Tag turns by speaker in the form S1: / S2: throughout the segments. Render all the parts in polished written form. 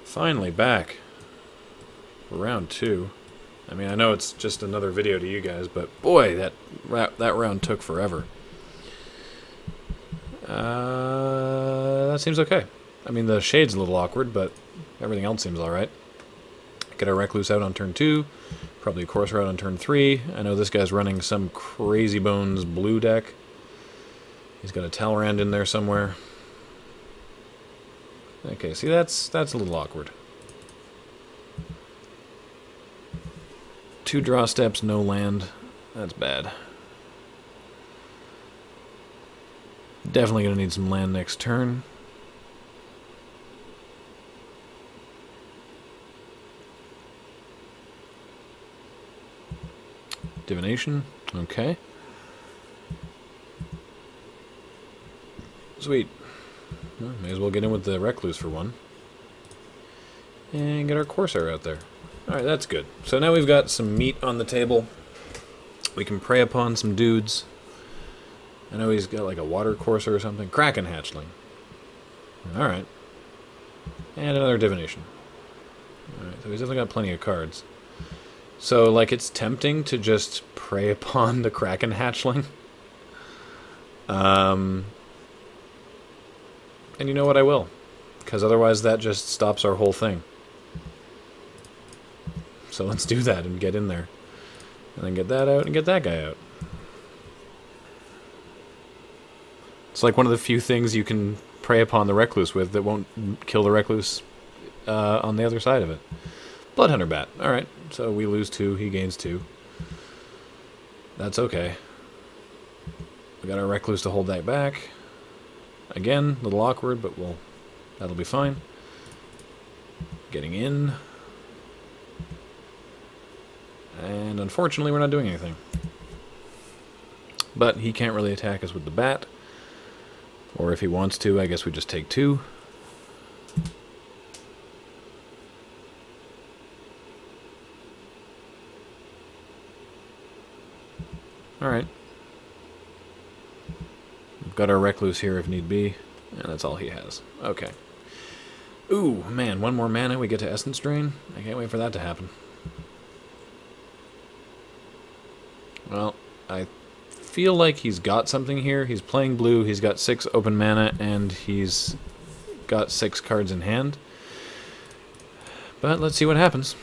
S1: Finally back for round 2. I mean, I know it's just another video to you guys, but boy, that round took forever. That seems okay. I mean, the shade's a little awkward, but everything else seems alright. Get our Recluse out on turn 2. Probably a Courser out on turn 3. I know this guy's running some crazy bones blue deck. He's got a Talrand in there somewhere. Okay, see, that's a little awkward. 2 draw steps, no land. That's bad. Definitely going to need some land next turn. Divination. Okay. Sweet. Well, may as well get in with the Recluse for one. And get our Corsair out there. Alright, that's good. So now we've got some meat on the table. We can prey upon some dudes. I know he's got like a water courser or something. Kraken hatchling. Alright. And another divination. Alright, so he's definitely got plenty of cards. So, like, it's tempting to just prey upon the Kraken hatchling. And you know what, I will. Because otherwise that just stops our whole thing. So let's do that and get in there. And then get that out and get that guy out. It's like one of the few things you can prey upon the Recluse with that won't kill the Recluse on the other side of it. Bloodhunter Bat. Alright, so we lose 2, he gains 2. That's okay. We got our Recluse to hold that back. Again, a little awkward, but that'll be fine. Getting in. And unfortunately, we're not doing anything. But he can't really attack us with the bat. Or if he wants to, I guess we just take 2. Alright. We've got our Recluse here if need be. And that's all he has. Okay. Ooh, man, 1 more mana, we get to Essence Drain. I can't wait for that to happen. Well, I feel like he's got something here. He's playing blue, he's got 6 open mana, and he's got 6 cards in hand. But let's see what happens.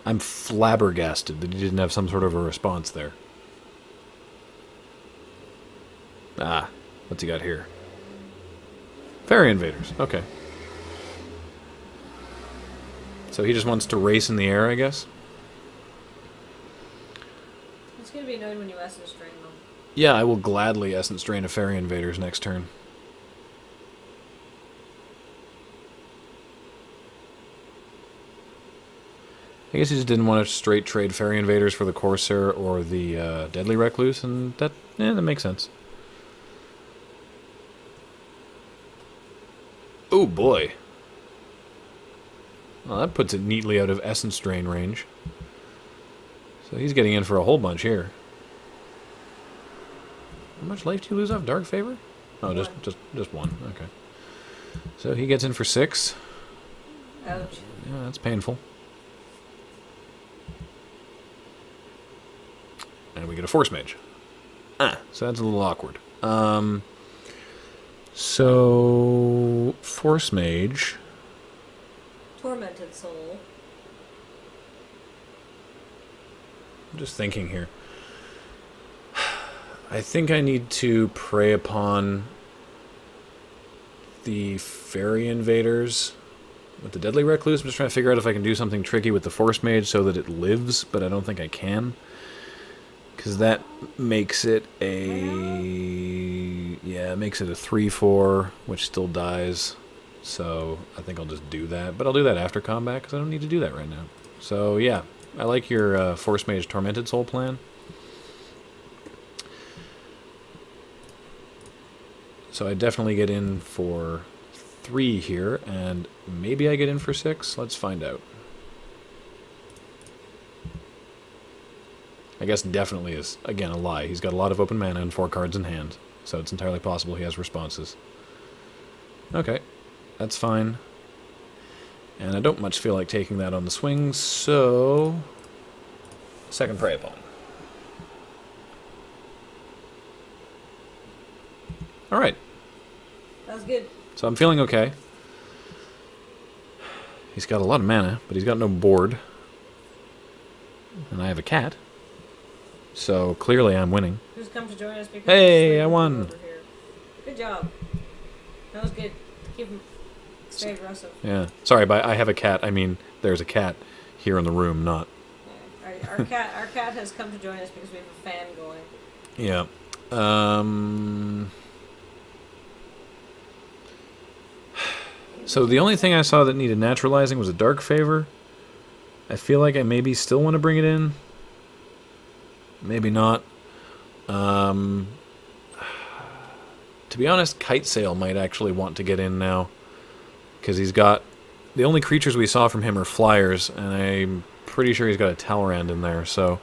S1: I'm flabbergasted that he didn't have some sort of a response there. Ah, what's he got here? Fairy Invaders, okay. So he just wants to race in the air, I guess?
S2: It's going to be annoying when you Essence Drain them.
S1: Yeah, I will gladly Essence Drain a Fairy Invaders next turn. I guess he just didn't want to straight trade Fairy Invaders for the Corsair or the Deadly Recluse, and that makes sense. Oh boy. Well, that puts it neatly out of Essence Drain range. So he's getting in for a whole bunch here. How much life do you lose off Dark Favor? Oh, just 1. Okay. So he gets in for 6.
S2: Ouch.
S1: Yeah, that's painful. And we get a Force Mage. So that's a little awkward. So Force Mage.
S2: Tormented Soul.
S1: I'm just thinking here. I think I need to prey upon the Fairy Invaders with the Deadly Recluse. I'm just trying to figure out if I can do something tricky with the Force Mage so that it lives, but I don't think I can. Because that makes it a... yeah, it makes it a 3-4, which still dies. So I think I'll just do that. But I'll do that after combat, because I don't need to do that right now. So yeah, I like your Force Mage Tormented Soul plan. So I definitely get in for 3 here, and maybe I get in for 6. Let's find out. I guess definitely is, again, a lie. He's got a lot of open mana and 4 cards in hand, so it's entirely possible he has responses. Okay, that's fine. And I don't much feel like taking that on the swing, so... Second Prey Upon. Alright.
S2: That was good.
S1: So I'm feeling okay. He's got a lot of mana, but he's got no board. And I have a cat. So clearly I'm winning.
S2: Who's come to join us because
S1: Hey, I won.
S2: over here. Good job. That was good. Keep him stay aggressive.
S1: Yeah. Sorry, but I have a cat. I mean, there's a cat here in the room, not...
S2: Yeah. Our cat has come to join us because we have a fan going.
S1: Yeah. So the only thing I saw that needed naturalizing was a Dark Favor. I feel like I maybe still want to bring it in. Maybe not. To be honest, Kite Sail might actually want to get in now. Because he's got... The only creatures we saw from him are flyers, and I'm pretty sure he's got a Talrand in there, so...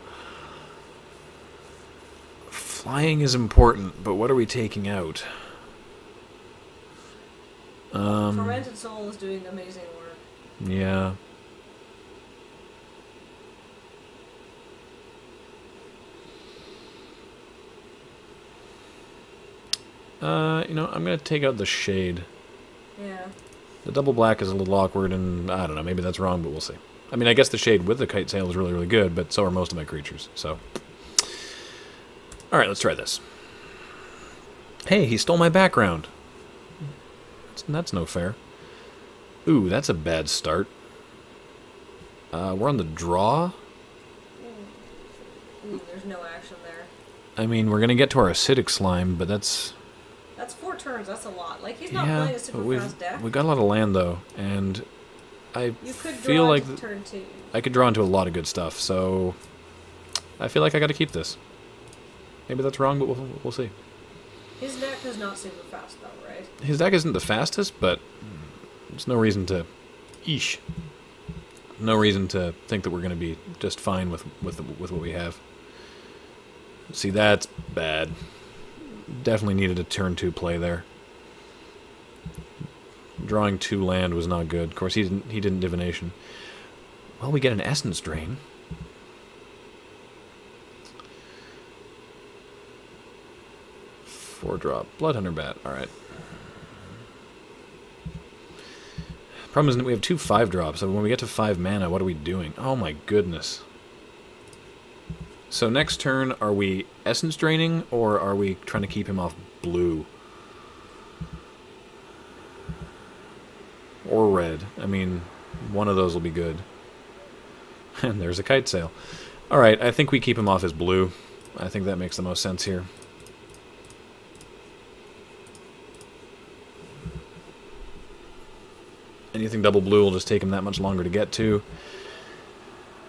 S1: Flying is important, but what are we taking out?
S2: Tormented Soul is doing amazing work.
S1: Yeah. You know, I'm going to take out the Shade.
S2: Yeah.
S1: The double black is a little awkward, and I don't know, maybe that's wrong, but we'll see. I mean, I guess the Shade with the Kite Sail is really, really good, but so are most of my creatures, so... Alright, let's try this. Hey, he stole my background. That's no fair. Ooh, that's a bad start. We're on the draw.
S2: Ooh, there's no action there.
S1: I mean, we're going to get to our acidic slime, but that's...
S2: That's 4 turns, that's a lot. Like, he's not playing a super fast deck.
S1: We've got a lot of land, though, and I
S2: You could
S1: feel
S2: draw
S1: like
S2: into turn 2.
S1: I could draw into a lot of good stuff, so I feel like I got to keep this. Maybe that's wrong, but we'll see.
S2: His deck is not super fast, though, right?
S1: His deck isn't the fastest, but there's no reason to... Eesh. No reason to think that we're going to be just fine with what we have. See, that's bad. Definitely needed a turn 2 play there. Drawing 2 land was not good. Of course, he didn't divination. Well, we get an Essence Drain. Four-drop. Bloodhunter Bat. Alright. Problem is that we have 2 5-drops, so when we get to 5 mana, what are we doing? Oh my goodness. So next turn, are we Essence Draining, or are we trying to keep him off blue? Or red. I mean, one of those will be good. And there's a Kite Sail. Alright, I think we keep him off as blue. I think that makes the most sense here. Anything double blue will just take him that much longer to get to.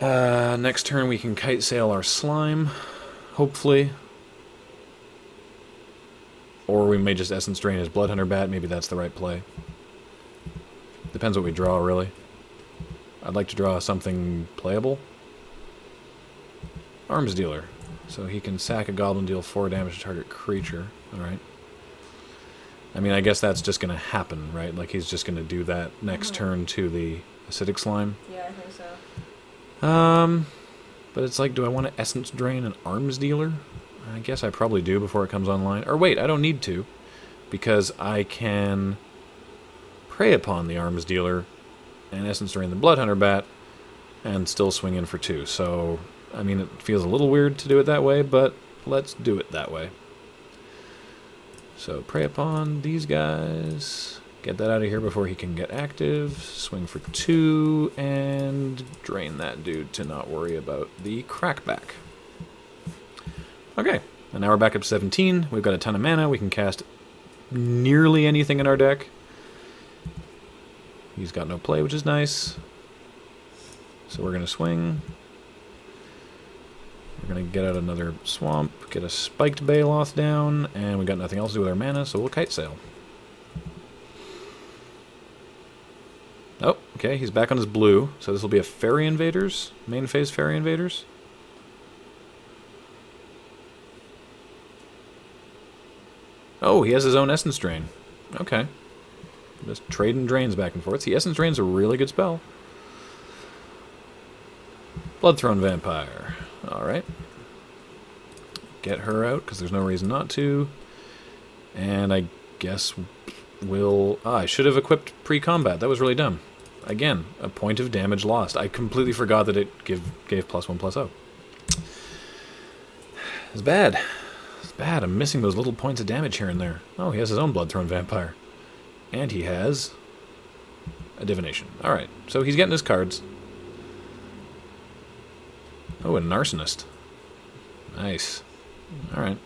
S1: Next turn we can Kite Sail our slime, hopefully. Or we may just Essence Drain his Bloodhunter Bat, maybe that's the right play. Depends what we draw, really. I'd like to draw something playable. Arms Dealer. So he can sack a goblin, deal 4 damage to target creature. Alright. I mean, I guess that's just going to happen, right? Like, he's just going to do that next turn to the Acidic Slime.
S2: Yeah, I think so.
S1: But it's like, do I want to Essence Drain an Arms Dealer? I guess I probably do before it comes online. Or wait, I don't need to, because I can Prey upon the Arms Dealer and Essence Drain the Bloodhunter Bat and still swing in for 2. So, I mean, it feels a little weird to do it that way, but let's do it that way. So, Prey upon these guys. Get that out of here before he can get active. Swing for 2, and drain that dude to not worry about the crackback. Okay, and now we're back up to 17. We've got a ton of mana. We can cast nearly anything in our deck. He's got no play, which is nice. So we're going to swing. We're going to get out another swamp, get a spiked Baloth down, and we got nothing else to do with our mana, so we'll Kite Sail. Oh, okay, he's back on his blue, so this will be a Fairy Invaders, main phase Fairy Invaders. Oh, he has his own Essence Drain. Okay. Just trading drains back and forth. See, Essence Drain's a really good spell. Bloodthrone Vampire. Alright. Get her out, because there's no reason not to. And I guess we'll... I should have equipped pre-combat. That was really dumb. Again, a point of damage lost. I completely forgot that it gave +1/+0. It's bad. It's bad. I'm missing those little points of damage here and there. Oh, he has his own Bloodthrone Vampire. And he has a Divination. Alright, so he's getting his cards. Oh, a Arsonist. Nice. Alright.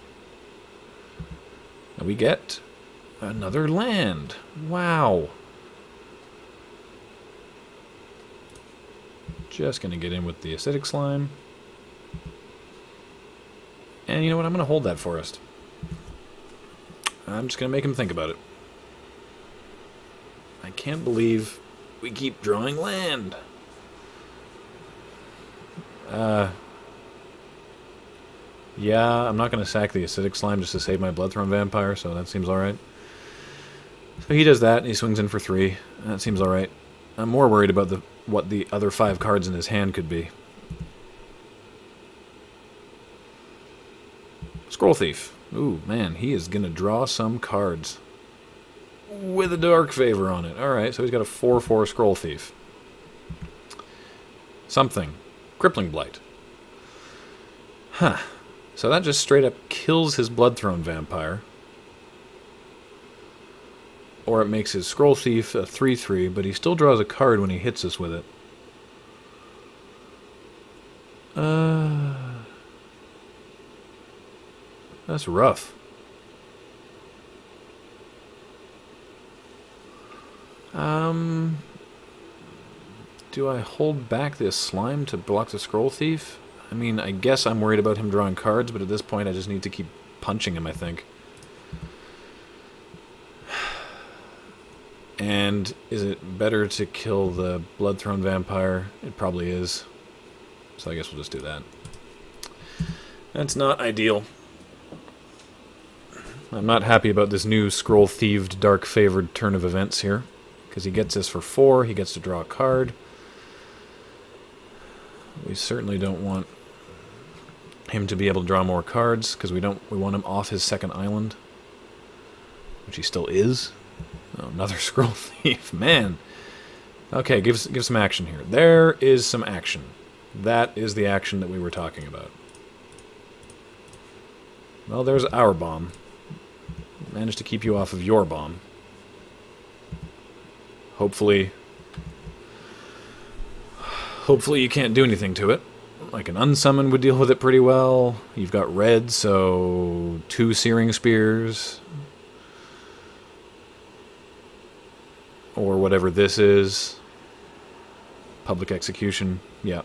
S1: Now we get another land. Wow. Just going to get in with the Acidic Slime. And you know what? I'm going to hold that forest. I'm just going to make him think about it. I can't believe we keep drawing land. Yeah, I'm not going to sack the Acidic Slime just to save my Bloodthrone Vampire, so that seems alright. So he does that, and he swings in for 3. That seems alright. I'm more worried about what the other 5 cards in his hand could be. Scroll Thief. Ooh, man, he is going to draw some cards. With a Dark Favor on it. Alright, so he's got a 4/4 Scroll Thief. Something. Crippling Blight. Huh. So that just straight up kills his Bloodthrone Vampire. Or it makes his Scroll Thief a 3/3, but he still draws a card when he hits us with it. That's rough. Do I hold back this slime to block the Scroll Thief? I mean, I guess I'm worried about him drawing cards, but at this point I just need to keep punching him, I think. And is it better to kill the Bloodthrone Vampire? It probably is. So I guess we'll just do that. That's not ideal. I'm not happy about this new Scroll-Thieved, Dark-Favored turn of events here. Because he gets this for 4, he gets to draw a card. We certainly don't want him to be able to draw more cards, because we want him off his second island. Which he still is. Oh, another Scroll Thief, man. Okay, give some action here. There is some action. That is the action that we were talking about. Well, there's our bomb. Managed to keep you off of your bomb. Hopefully you can't do anything to it. Like an Unsummon would deal with it pretty well. You've got red, so 2 Searing Spears. Or whatever this is. Public Execution. Yeah.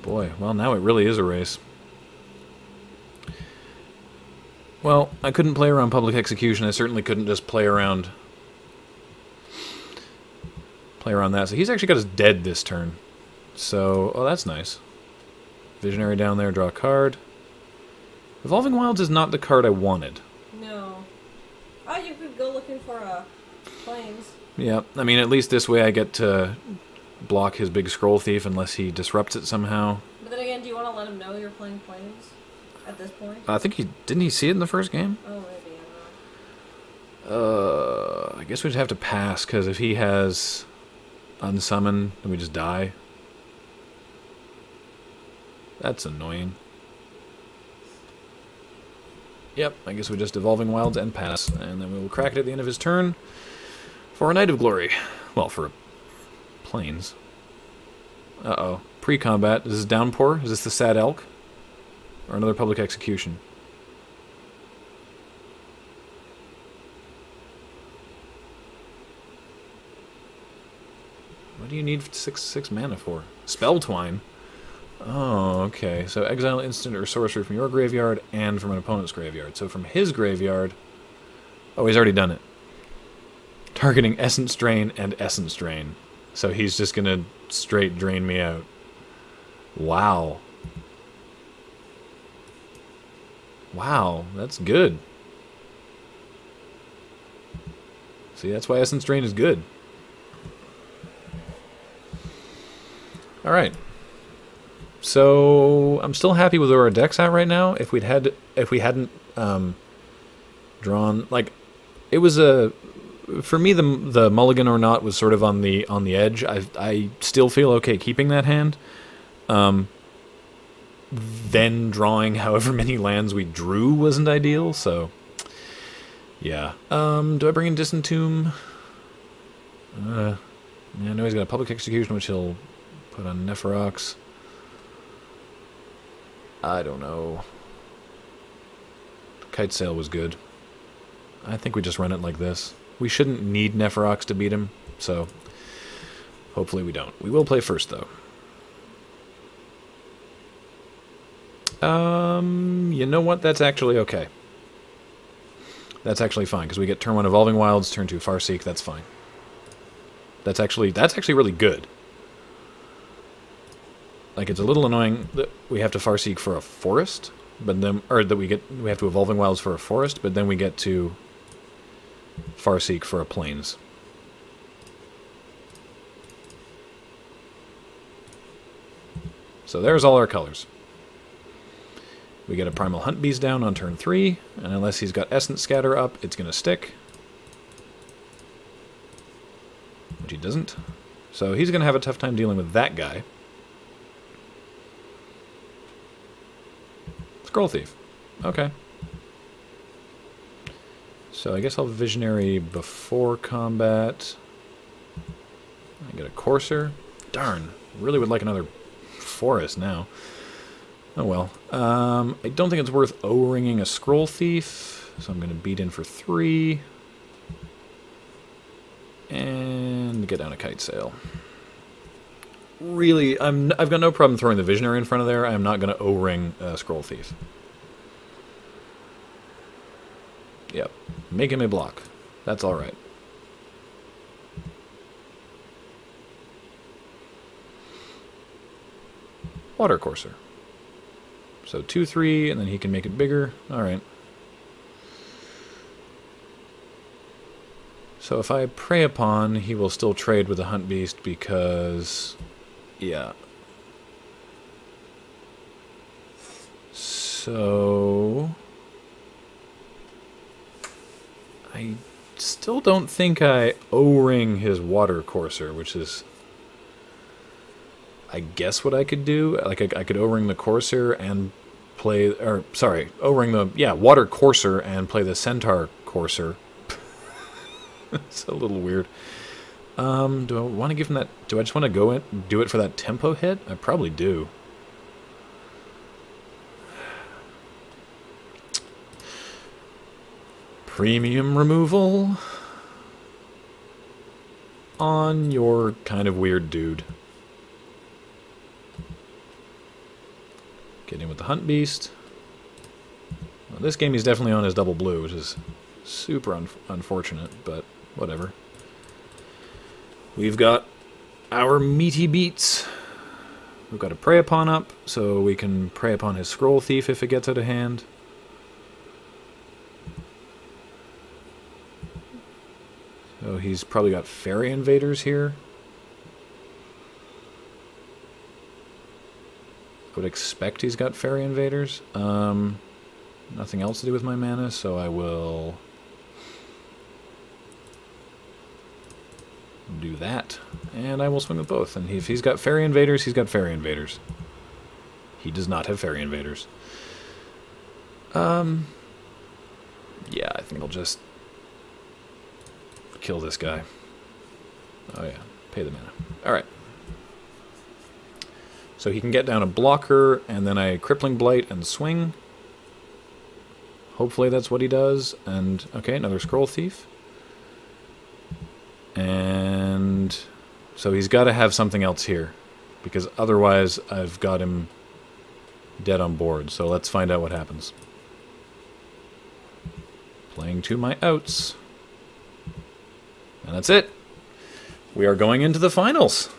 S1: Boy, well now it really is a race. Well, I couldn't play around Public Execution. I certainly couldn't just play around that. So he's actually got us dead this turn. So, oh, that's nice. Visionary down there, draw a card. Evolving Wilds is not the card I wanted.
S2: No. Oh, you could go looking for Plains.
S1: Yeah, I mean, at least this way I get to block his big Scroll Thief unless he disrupts it somehow.
S2: But then again, do you want to let him know you're playing Plains at this point?
S1: I think didn't he see it in the first game?
S2: Oh, maybe, I don't know.
S1: I guess we'd have to pass, because if he has Unsummon, then we just die. That's annoying. Yep, I guess we just Evolving Wilds and pass, and then we will crack it at the end of his turn for a Night of Glory. Well, for Plains. Uh-oh. Pre-combat. Is this Downpour? Is this the Sad Elk? Or another Public Execution? What do you need 6 mana for? Spell Twine? Oh, okay. So exile instant or sorcery from your graveyard and from an opponent's graveyard. So from his graveyard... Oh, he's already done it. Targeting Essence Drain and Essence Drain. So he's just gonna straight drain me out. Wow. Wow, that's good. See, that's why Essence Drain is good. Alright. So, I'm still happy with where our deck's at right now. If we hadn't drawn, like, it was a, for me the mulligan or not was sort of on the edge. I still feel okay keeping that hand. Then drawing however many lands we drew wasn't ideal, so yeah. Do I bring in Distant Tomb? Yeah, I know he's got a Public Execution, which he'll put on Neferox. I don't know. Kite Sail was good. I think we just run it like this. We shouldn't need Neferox to beat him, so hopefully we don't. We will play first, though. You know what? That's actually okay. That's actually fine, because we get turn 1 Evolving Wilds, turn 2 Farseek, that's fine. That's actually really good. Like, it's a little annoying that we have to Farseek for a forest, but then, or that we have to Evolving Wilds for a forest, but then we get to Farseek for a plains. So there's all our colors. We get a Primal Hunt Beast down on turn 3, and unless he's got Essence Scatter up, it's going to stick. Which he doesn't. So he's going to have a tough time dealing with that guy. Scroll Thief. Okay. So I guess I'll Visionary before combat. I get a Courser. Darn. Really would like another Forest now. Oh well. I don't think it's worth O-ringing a Scroll Thief, so I'm going to beat in for 3. And get down a Kite Sail. Really, I've got no problem throwing the Visionary in front of there. I'm not going to O-ring a Scroll Thief. Yep. Make him a block. That's alright. Water Courser. So 2/3, and then he can make it bigger. Alright. So if I Prey Upon, he will still trade with the Hunt Beast because... yeah. So... I still don't think I O-ring his Water Courser, which is... I guess what I could do. Like, I could O-ring the Courser and play... or, sorry, O-ring the... yeah, Water Courser and play the Centaur Courser. It's a little weird. Do I want to give him that... do I just want to go in, do it for that tempo hit? I probably do. Premium removal on your kind of weird dude. Get in with the Hunt Beast. Well, this game he's definitely on his double blue, which is super unfortunate, but whatever. We've got our meaty beats. We've got a Prey Upon up, so we can Prey Upon his Scroll Thief if it gets out of hand. So he's probably got Fairy Invaders here. I would expect he's got Fairy Invaders. Nothing else to do with my mana, so I will do that. And I will swing with both. And if he's got Fairy Invaders, he's got Fairy Invaders. He does not have Fairy Invaders. Yeah, I think I'll just kill this guy. Oh yeah, pay the mana. Alright. So he can get down a blocker, and then I Crippling Blight and swing. Hopefully that's what he does. And, okay, another Scroll Thief. And so he's got to have something else here, because otherwise I've got him dead on board. So let's find out what happens. Playing to my outs. And that's it. We are going into the finals.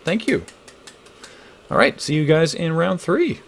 S1: Thank you. All right, see you guys in round 3.